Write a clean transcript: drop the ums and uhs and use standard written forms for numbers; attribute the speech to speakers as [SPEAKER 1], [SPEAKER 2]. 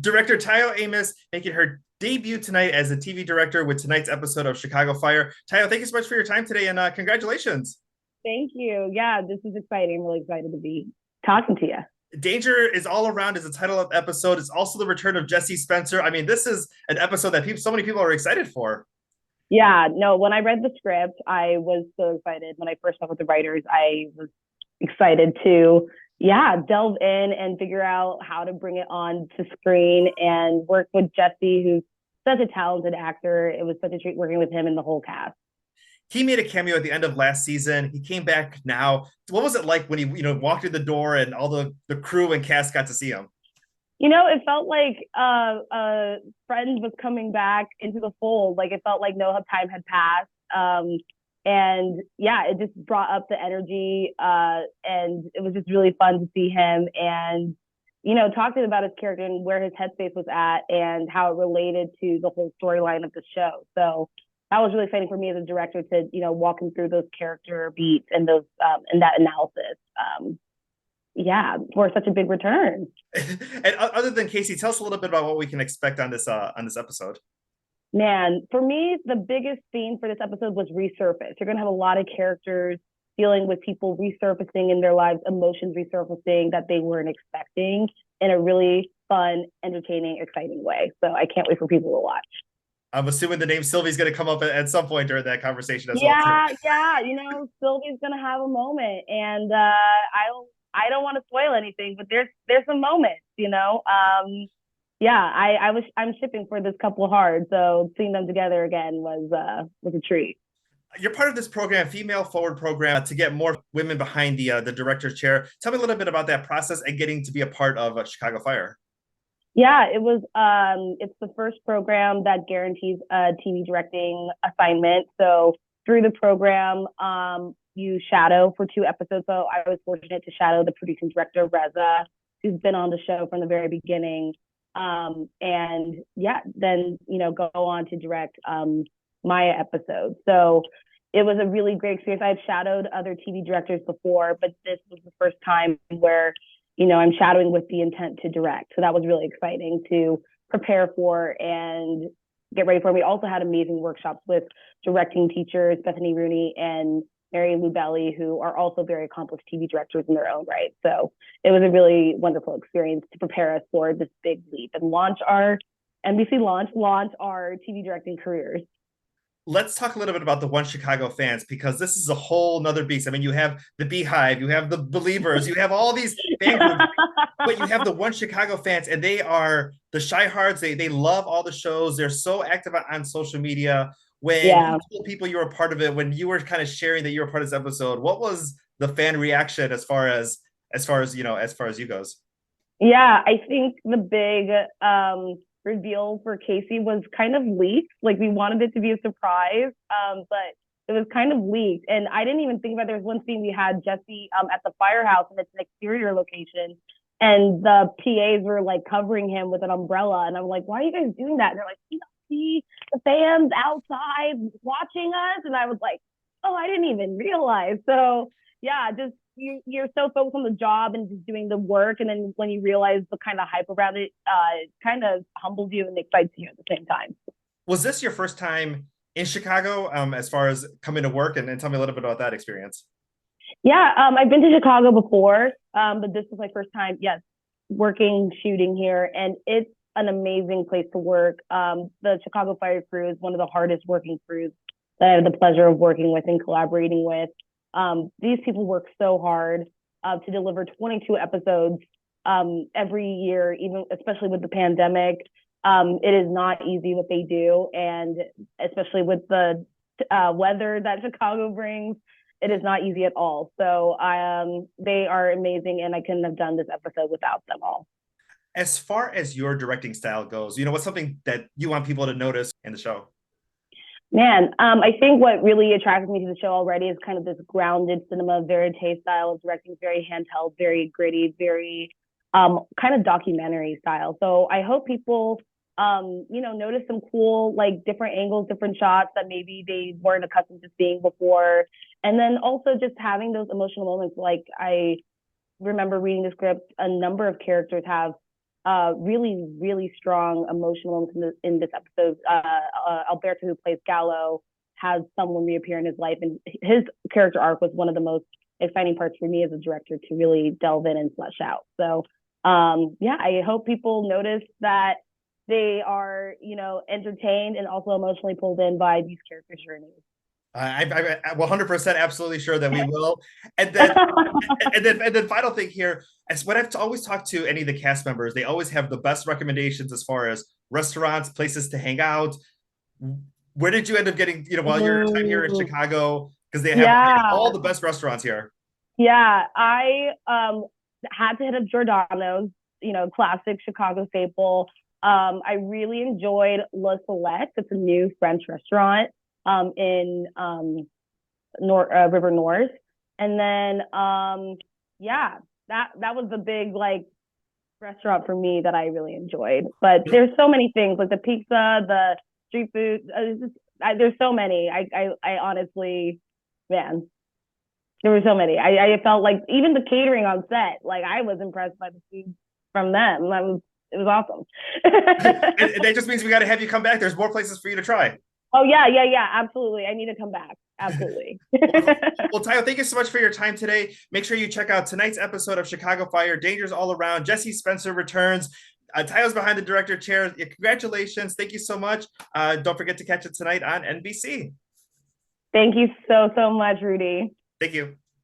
[SPEAKER 1] Director Tayo Amos making her debut tonight as a TV director with tonight's episode of Chicago Fire. Tayo, thank you so much for your time today and congratulations.
[SPEAKER 2] Thank you. Yeah, this is exciting. I'm really excited to be talking to you.
[SPEAKER 1] Danger is all around is the title of the episode. It's also the return of Jesse Spencer. I mean, this is an episode that so many people are excited for.
[SPEAKER 2] Yeah, no, when I read the script, I was so excited. When I first met with the writers, I was excited to, yeah, delve in and figure out how to bring it on to screen and work with Jesse, who's such a talented actor. It was such a treat working with him and the whole cast.
[SPEAKER 1] He made a cameo at the end of last season. He came back now. What was it like when he, walked through the door and all the crew and cast got to see him?
[SPEAKER 2] It felt like a friend was coming back into the fold. Like it felt like no time had passed. And yeah, it just brought up the energy. And it was just really fun to see him and, talking about his character and where his headspace was at and how it related to the whole storyline of the show. So that was really exciting for me as a director to, walk him through those character beats and those and that analysis. Yeah, for such a big return.
[SPEAKER 1] And other than Casey, tell us a little bit about what we can expect on this episode.
[SPEAKER 2] Man, for me, the biggest theme for this episode was resurface. You're going to have a lot of characters dealing with people resurfacing in their lives, emotions resurfacing that they weren't expecting in a really fun, entertaining, exciting way. So I can't wait for people to watch.
[SPEAKER 1] I'm assuming the name Sylvie's going to come up at some point during that conversation as well, too.
[SPEAKER 2] Yeah. Sylvie's going to have a moment, and I don't want to spoil anything, but there's some moments. Yeah, I'm shipping for this couple hard, so seeing them together again was a treat.
[SPEAKER 1] You're part of this program, Female Forward program, to get more women behind the director's chair. Tell me a little bit about that process and getting to be a part of Chicago Fire.
[SPEAKER 2] Yeah, it's the first program that guarantees a TV directing assignment. So through the program, you shadow for 2 episodes. So I was fortunate to shadow the producing director, Reza, who's been on the show from the very beginning. And yeah, then, go on to direct Maya episodes. So it was a really great experience. I've shadowed other TV directors before, but this was the first time where, I'm shadowing with the intent to direct. So that was really exciting to prepare for and get ready for. We also had amazing workshops with directing teachers, Bethany Rooney and Mary Lou Belly, who are also very accomplished TV directors in their own right. So it was a really wonderful experience to prepare us for this big leap and launch our launch our TV directing careers.
[SPEAKER 1] Let's talk a little bit about the One Chicago fans because this is a whole nother beast. I mean, you have the Beehive, you have the Believers, you have all these fan groups, but you have the One Chicago fans, and they are the shyhards. They love all the shows. They're so active on social media. When
[SPEAKER 2] Yeah.
[SPEAKER 1] you told people you were part of it, when you were kind of sharing that you were part of this episode, what was the fan reaction as far as you goes?
[SPEAKER 2] Yeah, I think the big reveal for Casey was kind of leaked. Like we wanted it to be a surprise, but it was kind of leaked. And I didn't even think about there was one scene we had Jesse at the firehouse and it's an exterior location. And the PAs were like covering him with an umbrella. And I'm like, why are you guys doing that? And they're like, you don't see the fans outside watching us. And I was like, oh, I didn't even realize. So yeah, just you're so focused on the job and just doing the work, and then when you realize the kind of hype around it, it kind of humbles you and excites you at the same time.
[SPEAKER 1] Was this your first time in Chicago, as far as coming to work? And tell me a little bit about that experience.
[SPEAKER 2] Yeah, I've been to Chicago before, but this was my first time, yes, working, shooting here, and it's an amazing place to work. The Chicago Fire crew is one of the hardest working crews that I have the pleasure of working with and collaborating with. These people work so hard to deliver 22 episodes every year, even especially with the pandemic. It is not easy what they do, and especially with the weather that Chicago brings, it is not easy at all. So they are amazing, and I couldn't have done this episode without them all.
[SPEAKER 1] As far as your directing style goes, what's something that you want people to notice in the show?
[SPEAKER 2] Man, I think what really attracted me to the show already is kind of this grounded cinema verite style of directing, very handheld, very gritty, very kind of documentary style. So I hope people, notice some cool, like different angles, different shots that maybe they weren't accustomed to seeing before. And then also just having those emotional moments. Like I remember reading the script, a number of characters have really, really strong emotional moments in this episode. Alberto, who plays Gallo, has someone reappear in his life, and his character arc was one of the most exciting parts for me as a director to really delve in and flesh out. So, yeah, I hope people notice that they are, entertained and also emotionally pulled in by these character journeys.
[SPEAKER 1] I'm 100% absolutely sure that we will. And then final thing here, as when I've always talked to any of the cast members, they always have the best recommendations as far as restaurants, places to hang out. Where did you end up getting, while your time here in
[SPEAKER 2] Ooh.
[SPEAKER 1] Chicago? Because they have
[SPEAKER 2] Yeah,
[SPEAKER 1] all the best restaurants here.
[SPEAKER 2] yeah. I had to hit up Giordano's, classic Chicago staple. I really enjoyed La Salette. It's a new French restaurant in River North. And then yeah, that was the big like restaurant for me that I really enjoyed. But there's so many things like the pizza, the street food. There's so many. I honestly, man, there were so many. I felt like even the catering on set, like I was impressed by the food from them. It was awesome.
[SPEAKER 1] And that just means we got to have you come back. There's more places for you to try.
[SPEAKER 2] Oh yeah, absolutely. I need to come back. Absolutely.
[SPEAKER 1] Well, Tayo, thank you so much for your time today. Make sure you check out tonight's episode of Chicago Fire. Dangers all around. Jesse Spencer returns. Tayo's behind the director chair. Congratulations. Thank you so much. Don't forget to catch it tonight on NBC.
[SPEAKER 2] Thank you so much, Rudy.
[SPEAKER 1] Thank you.